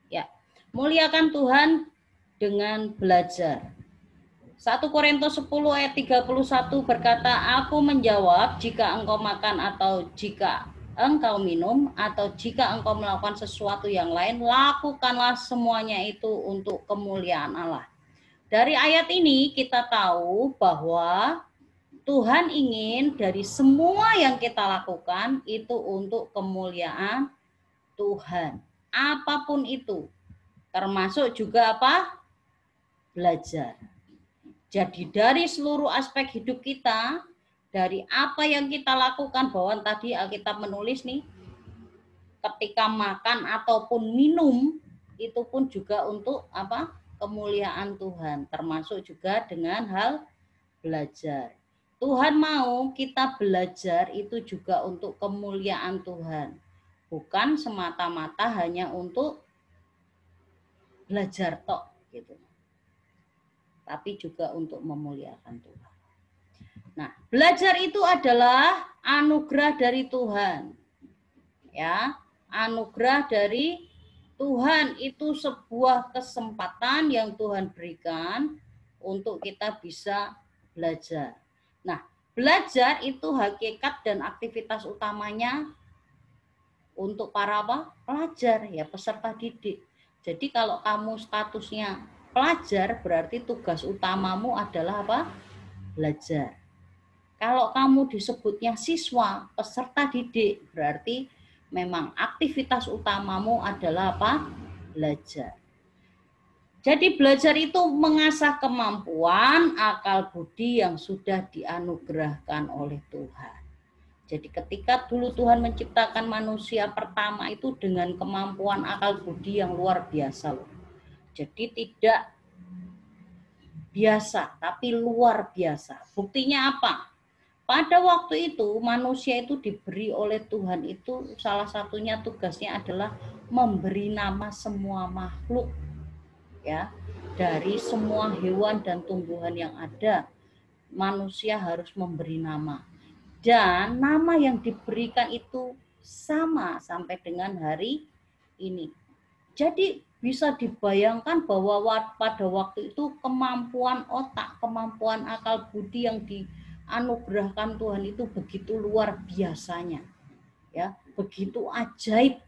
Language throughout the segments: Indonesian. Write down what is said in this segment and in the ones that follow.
Ya, muliakan Tuhan dengan belajar. 1 Korintus 10 ayat 31 berkata, aku menjawab, jika engkau makan atau jika engkau minum atau jika engkau melakukan sesuatu yang lain, lakukanlah semuanya itu untuk kemuliaan Allah. Dari ayat ini kita tahu bahwa Tuhan ingin dari semua yang kita lakukan itu untuk kemuliaan Tuhan. Apapun itu, termasuk juga apa? Belajar. Jadi dari seluruh aspek hidup kita, dari apa yang kita lakukan, bahwa tadi Alkitab menulis nih, ketika makan ataupun minum, itu pun juga untuk apa? Kemuliaan Tuhan, termasuk juga dengan hal belajar. Tuhan mau kita belajar itu juga untuk kemuliaan Tuhan, bukan semata-mata hanya untuk belajar tok gitu, tapi juga untuk memuliakan Tuhan. Nah, belajar itu adalah anugerah dari Tuhan. Ya, anugerah dari Tuhan itu sebuah kesempatan yang Tuhan berikan untuk kita bisa belajar. Nah, belajar itu hakikat dan aktivitas utamanya untuk para apa? Pelajar, ya, peserta didik. Jadi kalau kamu statusnya pelajar, berarti tugas utamamu adalah apa? Belajar. Kalau kamu disebutnya siswa, peserta didik, berarti memang aktivitas utamamu adalah apa? Belajar. Jadi belajar itu mengasah kemampuan, akal budi yang sudah dianugerahkan oleh Tuhan. Jadi ketika dulu Tuhan menciptakan manusia pertama itu dengan kemampuan akal budi yang luar biasa loh. Jadi tidak biasa, tapi luar biasa. Buktinya apa? Pada waktu itu manusia itu diberi oleh Tuhan itu salah satunya tugasnya adalah memberi nama semua makhluk, ya, dari semua hewan dan tumbuhan yang ada. Manusia harus memberi nama. Dan nama yang diberikan itu sama sampai dengan hari ini. Jadi bisa dibayangkan bahwa pada waktu itu kemampuan otak, kemampuan akal budi yang dianugerahkan Tuhan itu begitu luar biasanya. Ya, begitu ajaib.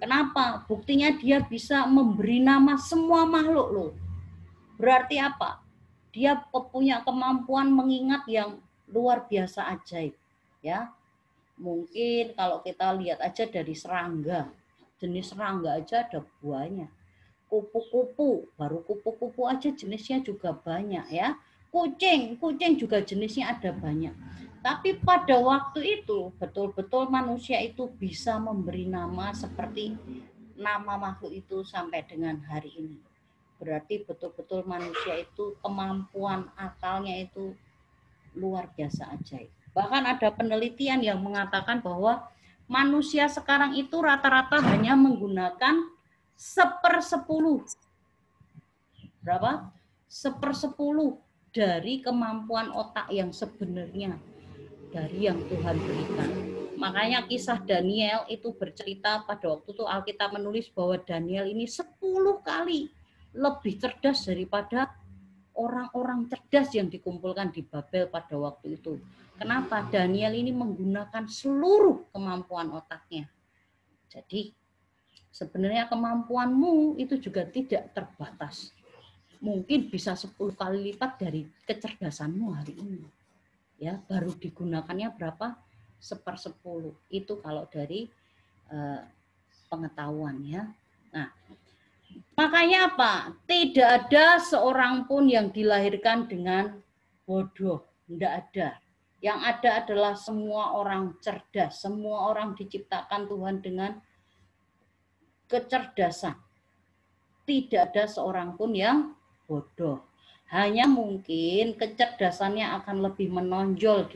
Kenapa? Buktinya dia bisa memberi nama semua makhluk loh. Berarti apa? Dia punya kemampuan mengingat yang luar biasa ajaib, ya. Mungkin kalau kita lihat aja dari serangga, jenis serangga aja ada banyak. Kupu-kupu, baru kupu-kupu aja jenisnya juga banyak, ya. Kucing juga jenisnya ada banyak. Tapi pada waktu itu betul-betul manusia itu bisa memberi nama seperti nama makhluk itu sampai dengan hari ini. Berarti betul-betul manusia itu kemampuan akalnya itu luar biasa ajaib. Bahkan ada penelitian yang mengatakan bahwa manusia sekarang itu rata-rata hanya menggunakan 1/10. Berapa? 1/10 dari kemampuan otak yang sebenarnya dari yang Tuhan berikan. Makanya kisah Daniel itu bercerita pada waktu itu Alkitab menulis bahwa Daniel ini 10 kali lebih cerdas daripada orang-orang cerdas yang dikumpulkan di Babel pada waktu itu. Kenapa? Daniel ini menggunakan seluruh kemampuan otaknya. Jadi sebenarnya kemampuanmu itu juga tidak terbatas. Mungkin bisa 10 kali lipat dari kecerdasanmu hari ini. Ya, baru digunakannya berapa? 1/10. Itu kalau dari pengetahuan, ya. Nah, makanya apa? Tidak ada seorang pun yang dilahirkan dengan bodoh. Tidak ada. Yang ada adalah semua orang cerdas. Semua orang diciptakan Tuhan dengan kecerdasan. Tidak ada seorang pun yang bodoh. Hanya mungkin kecerdasannya akan lebih menonjol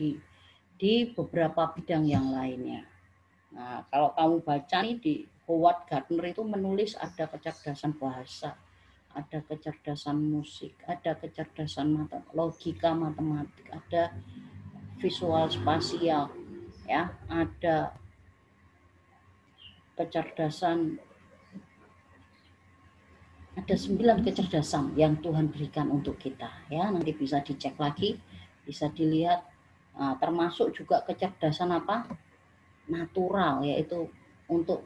di beberapa bidang yang lainnya. Nah, kalau kamu baca nih di Howard Gardner itu menulis ada kecerdasan bahasa, ada kecerdasan musik, ada kecerdasan logika matematik, ada visual spasial, ya, ada kecerdasan ada 9 kecerdasan yang Tuhan berikan untuk kita ya, nanti bisa dicek lagi, bisa dilihat. Nah, termasuk juga kecerdasan apa? Natural, yaitu untuk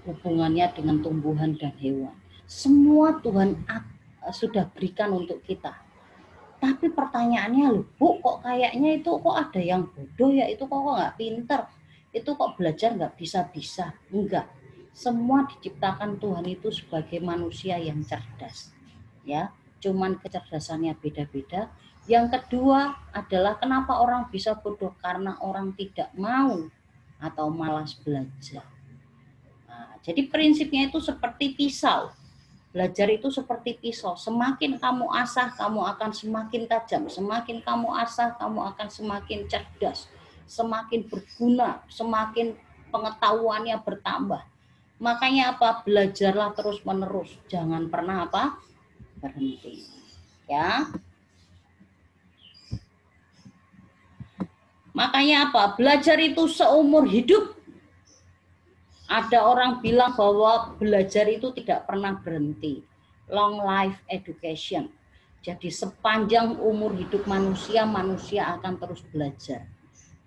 hubungannya dengan tumbuhan dan hewan. Semua Tuhan sudah berikan untuk kita. Tapi pertanyaannya, loh Bu, kok kayaknya itu kok ada yang bodoh ya, itu kok nggak pinter, itu kok belajar nggak bisa-bisa. Enggak, semua diciptakan Tuhan itu sebagai manusia yang cerdas ya, cuman kecerdasannya beda-beda. Yang kedua adalah kenapa orang bisa bodoh, karena orang tidak mau atau malas belajar. Nah, jadi prinsipnya itu seperti pisau. Belajar itu seperti pisau, semakin kamu asah kamu akan semakin tajam, semakin kamu asah kamu akan semakin cerdas, semakin berguna, semakin pengetahuannya bertambah. Makanya apa? Belajarlah terus-menerus, jangan pernah apa? Berhenti. Ya. Makanya apa? Belajar itu seumur hidup. Ada orang bilang bahwa belajar itu tidak pernah berhenti. Long life education. Jadi sepanjang umur hidup manusia, manusia akan terus belajar.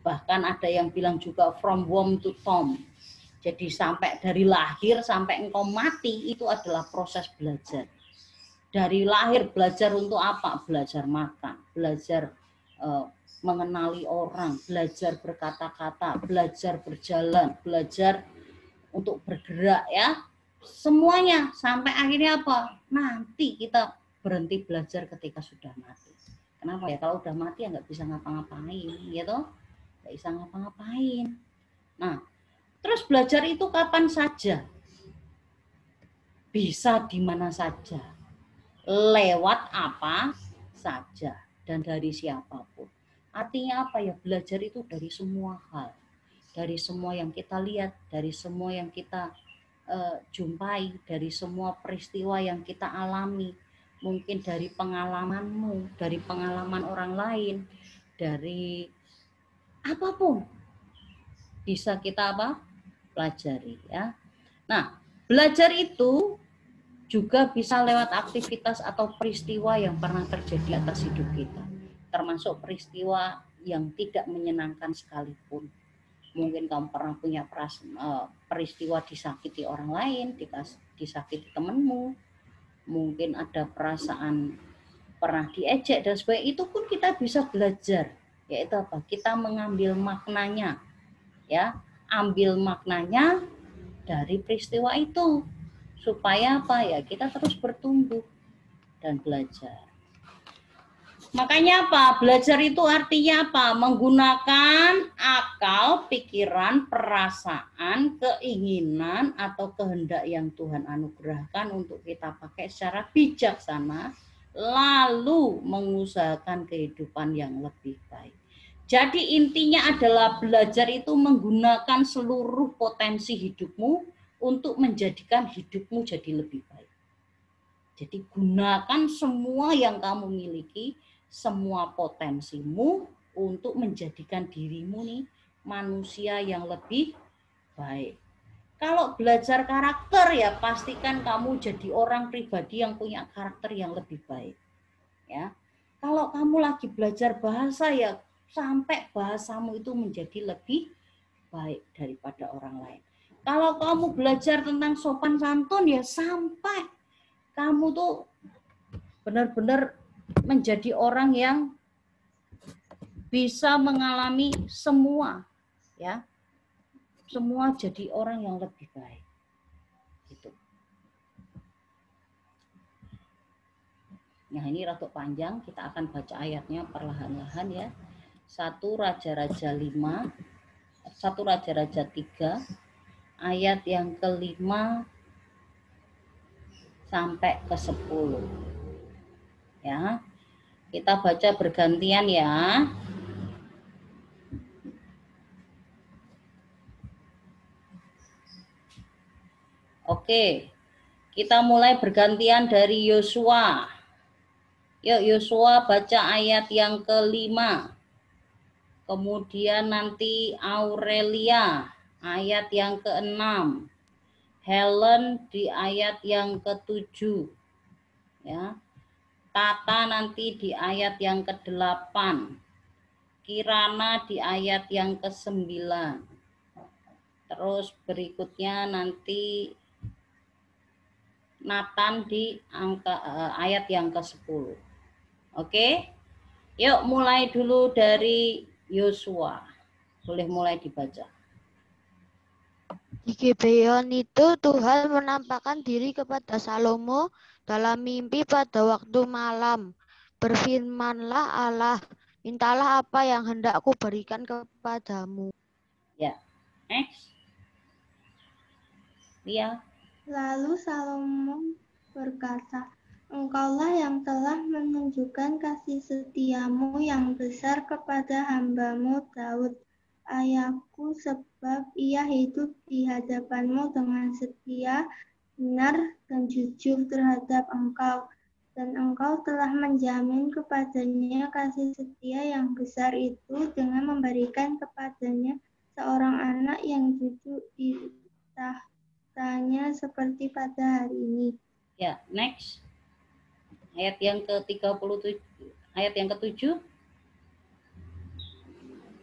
Bahkan ada yang bilang juga from womb to tomb. Jadi sampai dari lahir sampai engkau mati itu adalah proses belajar. Dari lahir belajar untuk apa? Belajar makan, belajar mengenali orang, belajar berkata-kata, belajar berjalan, belajar untuk bergerak ya. Semuanya sampai akhirnya apa? Nanti kita berhenti belajar ketika sudah mati. Kenapa ya? Kalau udah mati ya nggak bisa ngapa-ngapain, gitu. Nggak bisa ngapa-ngapain. Nah, terus belajar itu kapan saja? Bisa di mana saja. Lewat apa saja dan dari siapapun. Artinya apa ya? Belajar itu dari semua hal, dari semua yang kita lihat, dari semua yang kita jumpai, dari semua peristiwa yang kita alami, mungkin dari pengalamanmu, dari pengalaman orang lain, dari apapun bisa kita apa? Pelajari ya. Nah, belajar itu juga bisa lewat aktivitas atau peristiwa yang pernah terjadi atas hidup kita, termasuk peristiwa yang tidak menyenangkan sekalipun. Mungkin kamu pernah punya peristiwa disakiti orang lain, disakiti temanmu, mungkin ada perasaan pernah diejek dan sebagainya. Itu pun kita bisa belajar, yaitu apa? Kita mengambil maknanya, ya, ambil maknanya dari peristiwa itu. Supaya apa ya, kita terus bertumbuh dan belajar. Makanya apa? Belajar itu artinya apa? Menggunakan akal, pikiran, perasaan, keinginan atau kehendak yang Tuhan anugerahkan untuk kita pakai secara bijaksana, lalu mengusahakan kehidupan yang lebih baik. Jadi intinya adalah belajar itu menggunakan seluruh potensi hidupmu untuk menjadikan hidupmu jadi lebih baik. Jadi gunakan semua yang kamu miliki, semua potensimu untuk menjadikan dirimu nih manusia yang lebih baik. Kalau belajar karakter ya pastikan kamu jadi orang pribadi yang punya karakter yang lebih baik. Ya. Kalau kamu lagi belajar bahasa ya sampai bahasamu itu menjadi lebih baik daripada orang lain. Kalau kamu belajar tentang sopan santun ya sampai kamu tuh benar-benar menjadi orang yang bisa mengalami semua, ya, semua jadi orang yang lebih baik. Gitu. Nah ini rada panjang, kita akan baca ayatnya perlahan-lahan ya. 1 Raja-Raja 5, 1 Raja-Raja 3, ayat yang ke-5 sampai ke-10. Ya. Kita baca bergantian ya. Oke. Kita mulai bergantian dari Yosua. Yuk Yosua baca ayat yang ke-5. Kemudian nanti Aurelia ayat yang ke-6. Helen di ayat yang ke-7 ya. Tata nanti di ayat yang ke-8. Kirana di ayat yang ke-9. Terus berikutnya nanti Nathan di ayat yang ke-10. Oke? Yuk mulai dulu dari Yosua. Boleh mulai dibaca. Di Gibeon itu Tuhan menampakkan diri kepada Salomo dalam mimpi pada waktu malam. Berfirmanlah Allah, mintalah apa yang hendak aku berikan kepadamu. Ya, next. Lia. Lalu Salomo berkata, Engkaulah yang telah menunjukkan kasih setiamu yang besar kepada hambamu Daud, ayahku, sebab ia hidup di hadapanmu dengan setia, benar, dan jujur terhadap engkau. Dan engkau telah menjamin kepadanya kasih setia yang besar itu dengan memberikan kepadanya seorang anak yang duduk di tahtanya seperti pada hari ini. Ya, next. Ayat yang ke-37, ayat yang ke-7.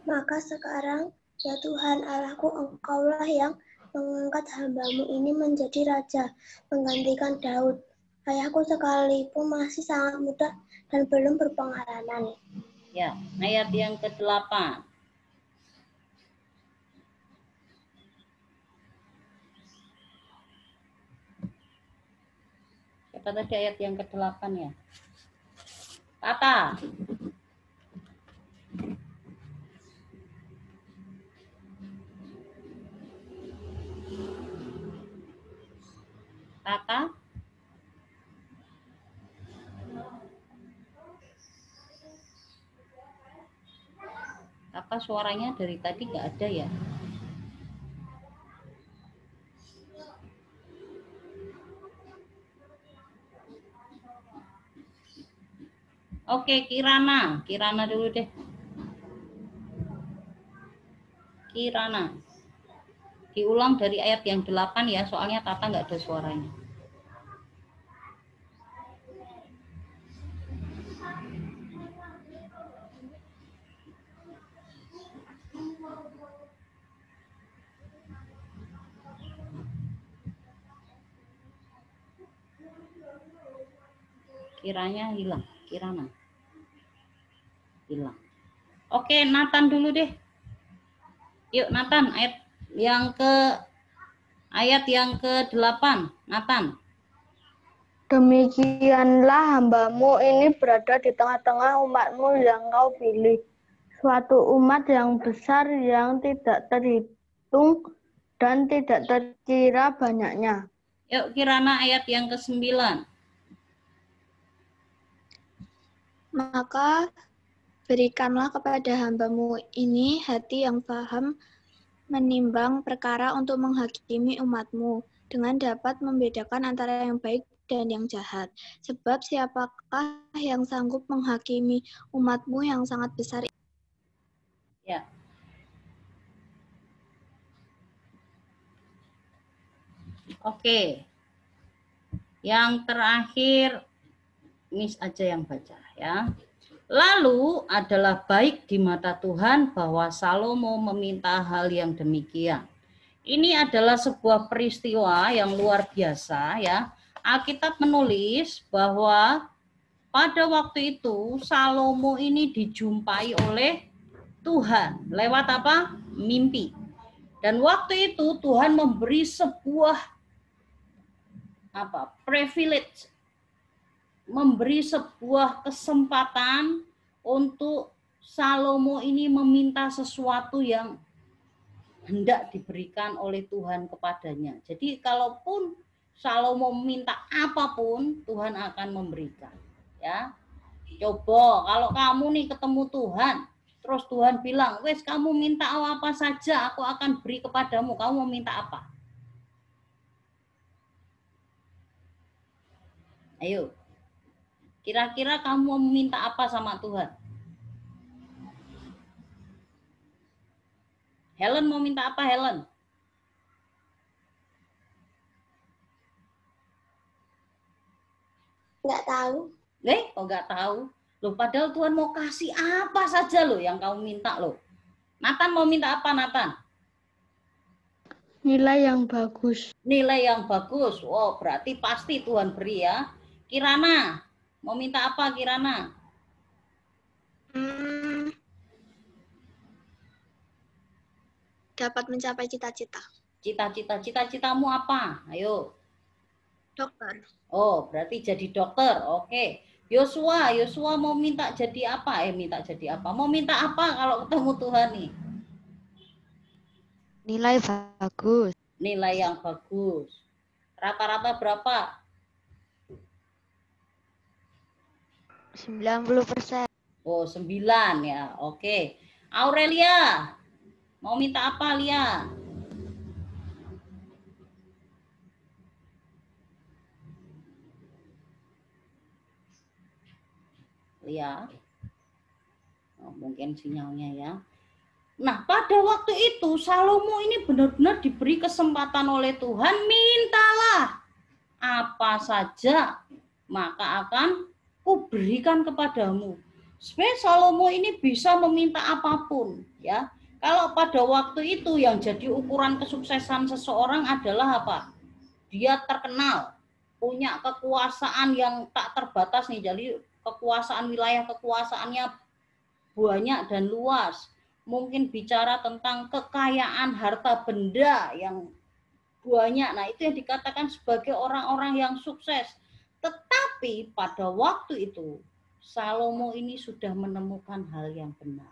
Maka sekarang, ya Tuhan Allahku, Engkaulah yang mengangkat hambamu ini menjadi raja, menggantikan Daud, ayahku sekalipun masih sangat muda dan belum berpengalaman. Ya, ayat yang ke-8. Siapa tadi ayat yang ke-8 ya? Tata. Tata. Tata suaranya dari tadi nggak ada ya? Oke, Kirana. Kirana dulu deh. Kirana. Diulang dari ayat yang 8 ya, soalnya Tata nggak ada suaranya. Kiranya hilang, Kirana. Hilang. Oke, Nathan dulu deh. Yuk, Nathan, ayat yang ke-8, Nathan. Demikianlah hambamu ini berada di tengah-tengah umatmu yang kau pilih. Suatu umat yang besar yang tidak terhitung dan tidak terkira banyaknya. Yuk, Kirana ayat yang ke-9. Maka berikanlah kepada hambamu ini hati yang paham menimbang perkara untuk menghakimi umatmu, dengan dapat membedakan antara yang baik dan yang jahat. Sebab siapakah yang sanggup menghakimi umatmu yang sangat besar? Ya. Oke. Yang terakhir, Miss aja yang baca ya. Lalu adalah baik di mata Tuhan bahwa Salomo meminta hal yang demikian. Ini adalah sebuah peristiwa yang luar biasa ya. Alkitab menulis bahwa pada waktu itu Salomo ini dijumpai oleh Tuhan lewat apa? Mimpi. Dan waktu itu Tuhan memberi sebuah privilege, memberi sebuah kesempatan untuk Salomo ini meminta sesuatu yang hendak diberikan oleh Tuhan kepadanya. Jadi kalaupun Salomo meminta apapun, Tuhan akan memberikan. Ya, coba kalau kamu nih ketemu Tuhan, terus Tuhan bilang, wes kamu minta apa saja, aku akan beri kepadamu. Kamu mau minta apa? Ayo, kira-kira kamu mau meminta apa sama Tuhan? Helen mau minta apa, Helen? Nggak tahu. Kok nggak tahu? Loh, padahal Tuhan mau kasih apa saja loh yang kamu minta loh. Nathan mau minta apa, Nathan? Nilai yang bagus. Nilai yang bagus. Oh, berarti pasti Tuhan beri ya. Kirana, mau minta apa Kirana? Dapat mencapai cita-cita. Cita-citamu apa? Ayo. Dokter. Oh, berarti jadi dokter. Oke. Yosua mau minta jadi apa? Minta jadi apa? Mau minta apa kalau ketemu Tuhan nih? Nilai bagus. Nilai yang bagus. Rata-rata berapa? 90%. Oh, 9 ya. Oke. Aurelia, mau minta apa, Lia? Lia. Oh, mungkin sinyalnya ya. Nah, pada waktu itu Salomo ini benar-benar diberi kesempatan oleh Tuhan, mintalah apa saja, maka akan kuberikan kepadamu. Supaya Salomo ini bisa meminta apapun, ya. Kalau pada waktu itu yang jadi ukuran kesuksesan seseorang adalah apa? Dia terkenal, punya kekuasaan yang tak terbatas nih. Jadi kekuasaan, wilayah kekuasaannya banyak dan luas. Mungkin bicara tentang kekayaan harta benda yang banyak. Nah, itu yang dikatakan sebagai orang-orang yang sukses. Tetapi pada waktu itu Salomo ini sudah menemukan hal yang benar.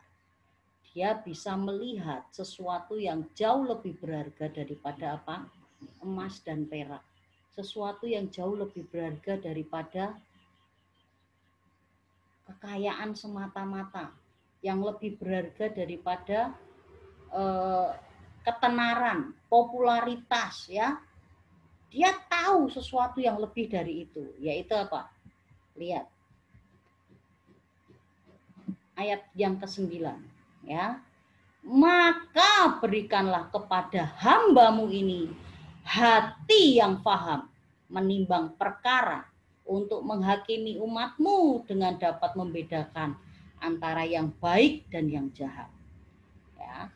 Dia bisa melihat sesuatu yang jauh lebih berharga daripada apa? Emas dan perak. Sesuatu yang jauh lebih berharga daripada kekayaan semata-mata, yang lebih berharga daripada ketenaran, popularitas, ya. Dia tahu sesuatu yang lebih dari itu, yaitu apa? Lihat ayat yang ke-9, ya. Maka berikanlah kepada hambamu ini hati yang faham menimbang perkara, untuk menghakimi umatmu dengan dapat membedakan antara yang baik dan yang jahat. Ya.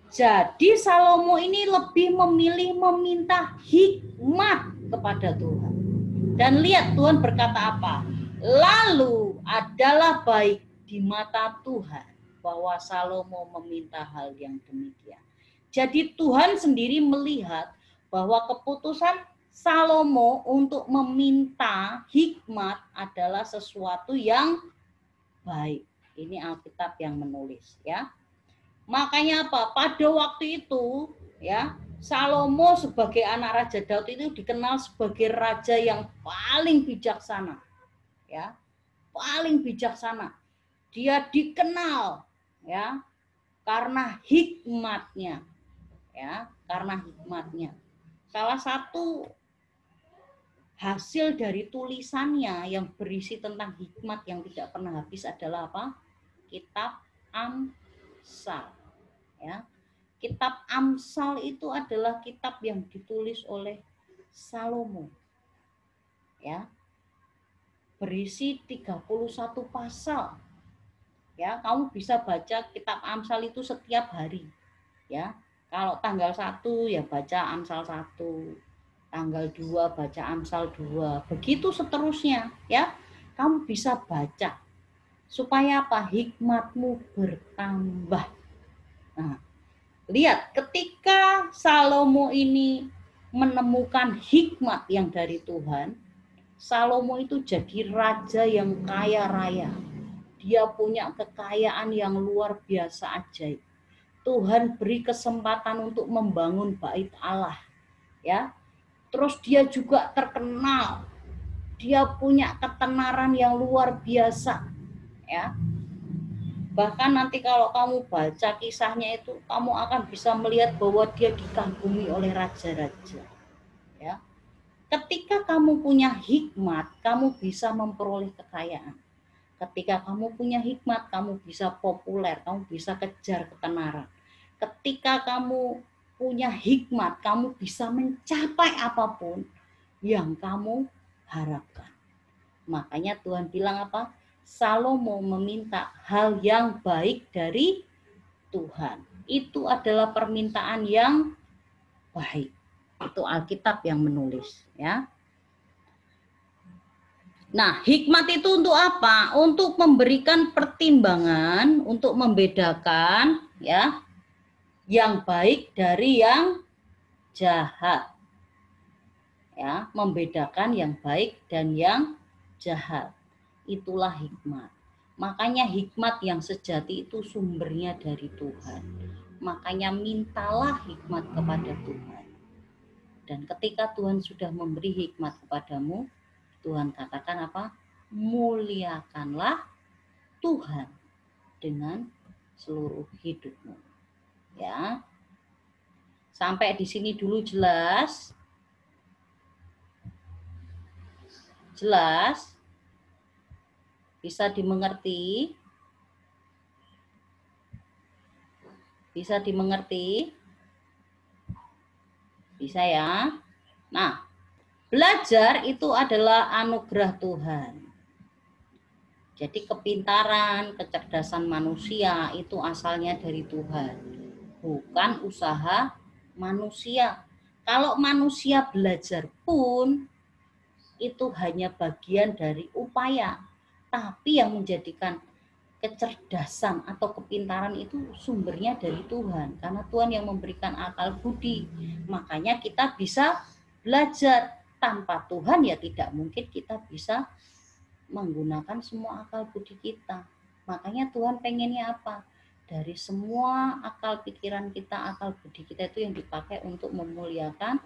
Jadi Salomo ini lebih memilih meminta hikmat kepada Tuhan. Dan lihat Tuhan berkata apa? Lalu adalah baik di mata Tuhan bahwa Salomo meminta hal yang demikian. Jadi Tuhan sendiri melihat bahwa keputusan Salomo untuk meminta hikmat adalah sesuatu yang baik. Ini Alkitab yang menulis, ya. Makanya apa? Pada waktu itu, ya, Salomo sebagai anak Raja Daud itu dikenal sebagai raja yang paling bijaksana, ya, paling bijaksana. Dia dikenal, ya, karena hikmatnya, ya, karena hikmatnya. Salah satu hasil dari tulisannya yang berisi tentang hikmat yang tidak pernah habis adalah apa? Kitab Amsal, ya. Kitab Amsal itu adalah kitab yang ditulis oleh Salomo, ya. Berisi 31 pasal. Ya, kamu bisa baca kitab Amsal itu setiap hari, ya. Kalau tanggal 1 ya baca Amsal 1. Tanggal 2 baca Amsal 2. Begitu seterusnya, ya. Kamu bisa baca supaya apa? Hikmatmu bertambah. Nah, lihat ketika Salomo ini menemukan hikmat yang dari Tuhan, Salomo itu jadi raja yang kaya raya. Dia punya kekayaan yang luar biasa ajaib. Tuhan beri kesempatan untuk membangun bait Allah, ya. Terus dia juga terkenal. Dia punya ketenaran yang luar biasa, ya. Bahkan nanti kalau kamu baca kisahnya itu, kamu akan bisa melihat bahwa dia dikagumi oleh raja-raja, ya. Ketika kamu punya hikmat, kamu bisa memperoleh kekayaan. Ketika kamu punya hikmat, kamu bisa populer, kamu bisa kejar ketenaran. Ketika kamu punya hikmat, kamu bisa mencapai apapun yang kamu harapkan. Makanya Tuhan bilang apa? Salomo meminta hal yang baik dari Tuhan. Itu adalah permintaan yang baik. Itu Alkitab yang menulis, ya. Nah, hikmat itu untuk apa? Untuk memberikan pertimbangan, untuk membedakan, ya, yang baik dari yang jahat. Ya, membedakan yang baik dan yang jahat. Itulah hikmat. Makanya hikmat yang sejati itu sumbernya dari Tuhan. Makanya mintalah hikmat kepada Tuhan. Dan ketika Tuhan sudah memberi hikmat kepadamu, Tuhan katakan apa? Muliakanlah Tuhan dengan seluruh hidupmu. Ya. Sampai di sini dulu jelas? Jelas? Bisa dimengerti? Bisa dimengerti? Bisa ya? Nah, belajar itu adalah anugerah Tuhan. Jadi kepintaran, kecerdasan manusia itu asalnya dari Tuhan. Bukan usaha manusia. Kalau manusia belajar pun, itu hanya bagian dari upaya. Tapi yang menjadikan kecerdasan atau kepintaran itu sumbernya dari Tuhan. Karena Tuhan yang memberikan akal budi. Makanya kita bisa belajar. Tanpa Tuhan ya tidak mungkin kita bisa menggunakan semua akal budi kita. Makanya Tuhan pengennya apa? Dari semua akal pikiran kita, akal budi kita itu yang dipakai untuk memuliakan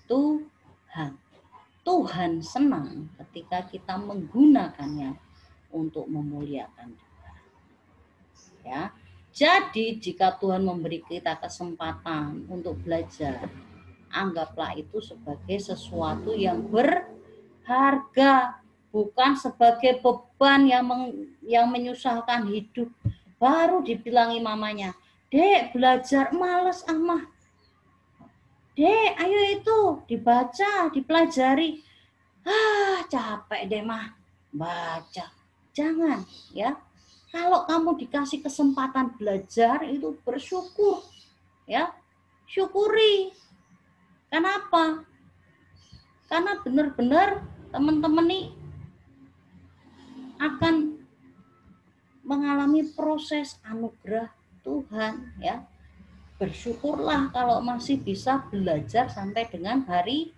Tuhan. Tuhan senang ketika kita menggunakannya untuk memuliakan Tuhan. Ya. Jadi jika Tuhan memberi kita kesempatan untuk belajar, anggaplah itu sebagai sesuatu yang berharga, bukan sebagai beban yang menyusahkan hidup. Baru dibilangi mamanya, "Dek, belajar males mah. Dek, ayo itu dibaca, dipelajari." Capek deh mah baca. Jangan, ya. Kalau kamu dikasih kesempatan belajar itu bersyukur, ya. Syukuri. Kenapa? Karena benar-benar teman-teman nih akan mengalami proses anugerah Tuhan, ya. Bersyukurlah kalau masih bisa belajar sampai dengan hari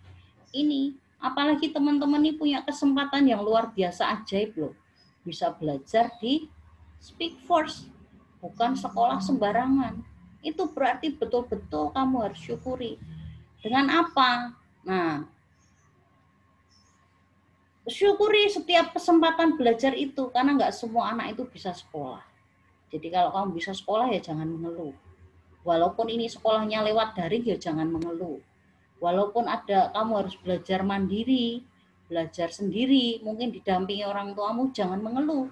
ini. Apalagi teman-teman ini punya kesempatan yang luar biasa ajaib loh. Bisa belajar di Speak Force, bukan sekolah sembarangan. Itu berarti betul-betul kamu harus syukuri. Dengan apa? Nah, syukuri setiap kesempatan belajar itu, karena nggak semua anak itu bisa sekolah. Jadi kalau kamu bisa sekolah ya jangan mengeluh. Walaupun ini sekolahnya lewat daring ya jangan mengeluh. Walaupun ada kamu harus belajar mandiri, belajar sendiri, mungkin didampingi orang tuamu, jangan mengeluh.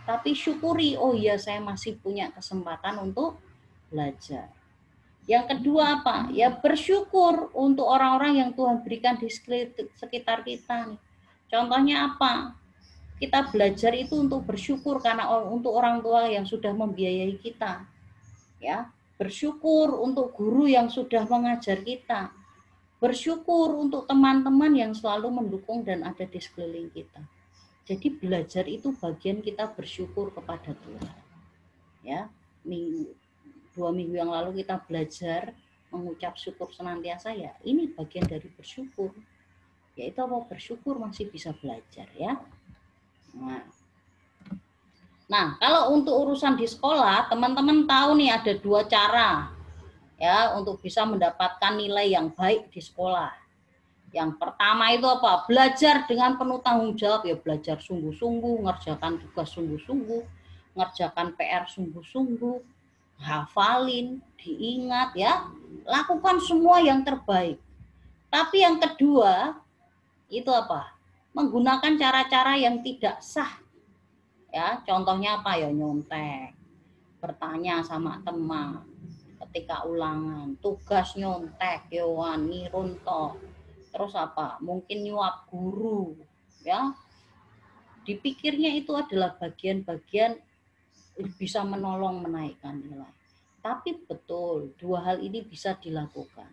Tapi syukuri, oh iya saya masih punya kesempatan untuk belajar. Yang kedua apa? Ya bersyukur untuk orang-orang yang Tuhan berikan di sekitar kita nih. Contohnya apa? Kita belajar itu untuk bersyukur karena untuk orang tua yang sudah membiayai kita. Ya, bersyukur untuk guru yang sudah mengajar kita. Bersyukur untuk teman-teman yang selalu mendukung dan ada di sekeliling kita. Jadi belajar itu bagian kita bersyukur kepada Tuhan. Ya, 2 minggu yang lalu kita belajar mengucap syukur senantiasa, ya. Ini bagian dari bersyukur. Yaitu apa? Bersyukur masih bisa belajar, ya. Nah, kalau untuk urusan di sekolah, teman-teman tahu nih ada 2 cara. Ya, untuk bisa mendapatkan nilai yang baik di sekolah. Yang pertama itu apa? Belajar dengan penuh tanggung jawab, ya belajar sungguh-sungguh, ngerjakan tugas sungguh-sungguh, ngerjakan PR sungguh-sungguh, hafalin, diingat, ya. Lakukan semua yang terbaik. Tapi yang kedua itu apa? Menggunakan cara-cara yang tidak sah. Ya, contohnya apa? Ya nyontek, bertanya sama teman ketika ulangan, tugas nyontek, yowan nirun toh. Terus apa? Mungkin nyuap guru, ya. dipikirnya itu adalah bagian-bagian bisa menolong menaikkan nilai. Tapi betul, dua hal ini bisa dilakukan.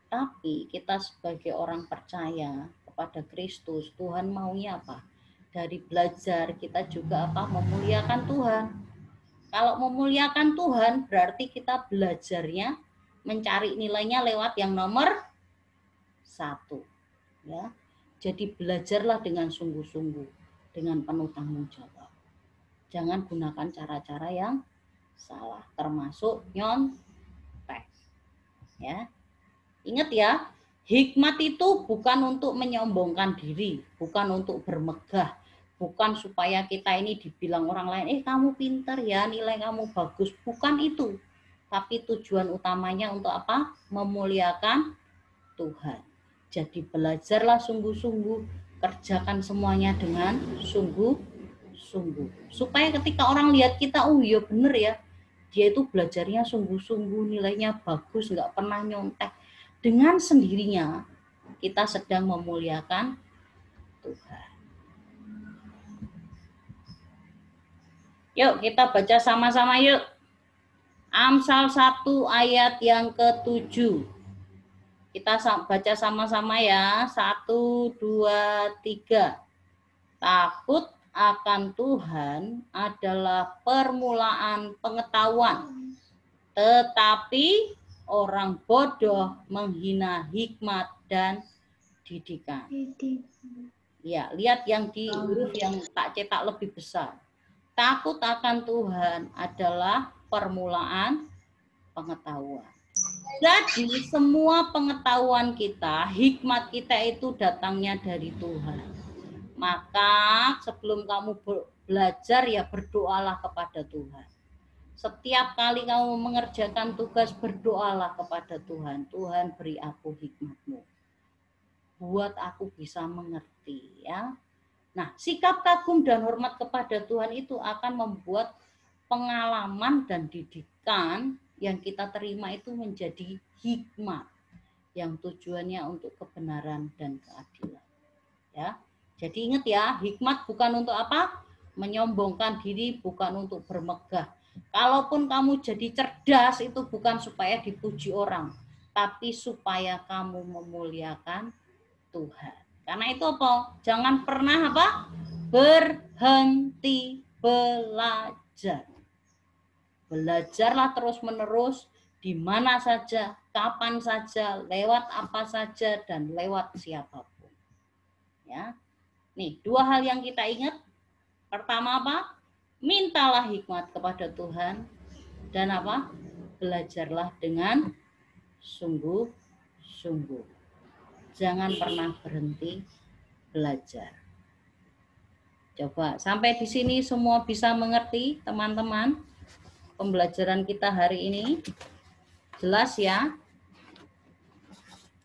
Tapi kita sebagai orang percaya kepada Kristus, Tuhan maunya apa? Dari belajar kita juga apa? Memuliakan Tuhan. Kalau memuliakan Tuhan berarti kita belajarnya mencari nilainya lewat yang nomor 1. Ya. Jadi belajarlah dengan sungguh-sungguh, dengan penuh tanggung jawab. Jangan gunakan cara-cara yang salah, termasuk nyontek. Ya. Ingat ya, hikmat itu bukan untuk menyombongkan diri, bukan untuk bermegah, bukan supaya kita ini dibilang orang lain, kamu pintar ya, nilai kamu bagus, bukan itu. Tapi tujuan utamanya untuk apa? Memuliakan Tuhan. Jadi belajarlah sungguh-sungguh, kerjakan semuanya dengan sungguh-sungguh. Supaya ketika orang lihat kita, oh iya bener ya, dia itu belajarnya sungguh-sungguh, nilainya bagus, nggak pernah nyontek. Dengan sendirinya kita sedang memuliakan Tuhan. Yuk kita baca sama-sama yuk. Amsal 1 ayat yang ke-7. Kita baca sama-sama ya. 1, 2, 3. Takut akan Tuhan adalah permulaan pengetahuan. Tetapi orang bodoh menghina hikmat dan didikan. Ya, lihat yang di huruf yang tak cetak lebih besar. Takut akan Tuhan adalah permulaan pengetahuan. Jadi semua pengetahuan kita, hikmat kita itu datangnya dari Tuhan. Maka sebelum kamu belajar ya berdoalah kepada Tuhan. Setiap kali kamu mengerjakan tugas berdoalah kepada Tuhan. Tuhan beri aku hikmat-Mu. Buat aku bisa mengerti ya. Nah, sikap kagum dan hormat kepada Tuhan itu akan membuat pengalaman dan didikan yang kita terima itu menjadi hikmat yang tujuannya untuk kebenaran dan keadilan. Ya. Jadi ingat ya, hikmat bukan untuk apa? Menyombongkan diri, bukan untuk bermegah. Kalaupun kamu jadi cerdas itu bukan supaya dipuji orang, tapi supaya kamu memuliakan Tuhan. Karena itu apa? Jangan pernah apa? Berhenti belajar. Belajarlah terus-menerus di mana saja, kapan saja, lewat apa saja dan lewat siapapun. Ya. Nih, dua hal yang kita ingat. Pertama apa? Mintalah hikmat kepada Tuhan dan apa? Belajarlah dengan sungguh-sungguh. Jangan pernah berhenti belajar. Coba sampai di sini semua bisa mengerti, teman-teman. Pembelajaran kita hari ini jelas ya?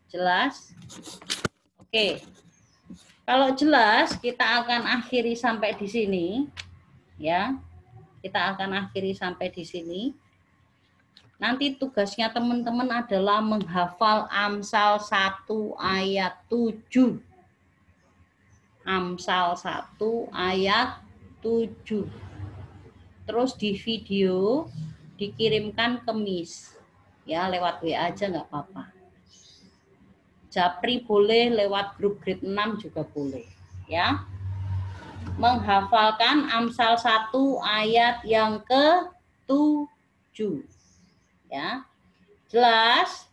Jelas? Oke. Kalau jelas, kita akan akhiri sampai di sini. Ya. Kita akan akhiri sampai di sini. Nanti tugasnya teman-teman adalah menghafal Amsal 1 ayat 7. Amsal 1 ayat 7. Terus di video dikirimkan ke Miss. Ya, lewat WA aja nggak apa-apa. Japri boleh, lewat grup grade 6 juga boleh. Ya. Menghafalkan Amsal 1 ayat yang ke-7. Ya, jelas?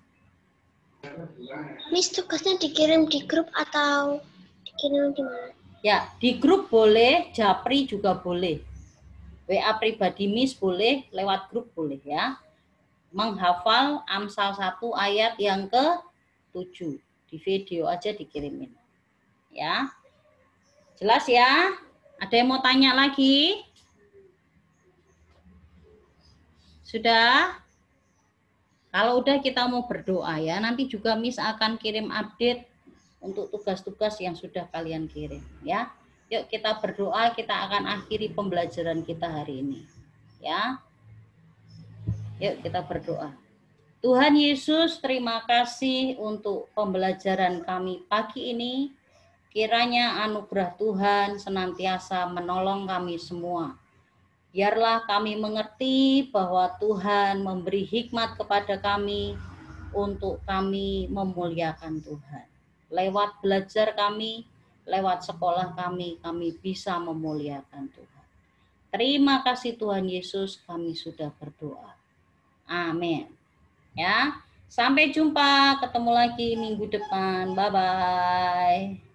Miss, tugasnya dikirim di grup atau dikirim di mana? Ya, di grup boleh, Japri juga boleh. WA pribadi Miss boleh, lewat grup boleh ya. Menghafal Amsal 1 ayat yang ke-7. Di video aja dikirimin. Ya. Jelas ya? Ada yang mau tanya lagi? Sudah? Kalau udah kita mau berdoa ya, nanti juga Miss akan kirim update untuk tugas-tugas yang sudah kalian kirim ya. Yuk kita berdoa, kita akan akhiri pembelajaran kita hari ini. Ya. Yuk kita berdoa. Tuhan Yesus, terima kasih untuk pembelajaran kami pagi ini. Kiranya anugerah Tuhan senantiasa menolong kami semua. Biarlah kami mengerti bahwa Tuhan memberi hikmat kepada kami untuk kami memuliakan Tuhan. Lewat belajar kami, lewat sekolah kami bisa memuliakan Tuhan. Terima kasih Tuhan Yesus, kami sudah berdoa. Amin. Ya, sampai jumpa, ketemu lagi minggu depan. Bye-bye.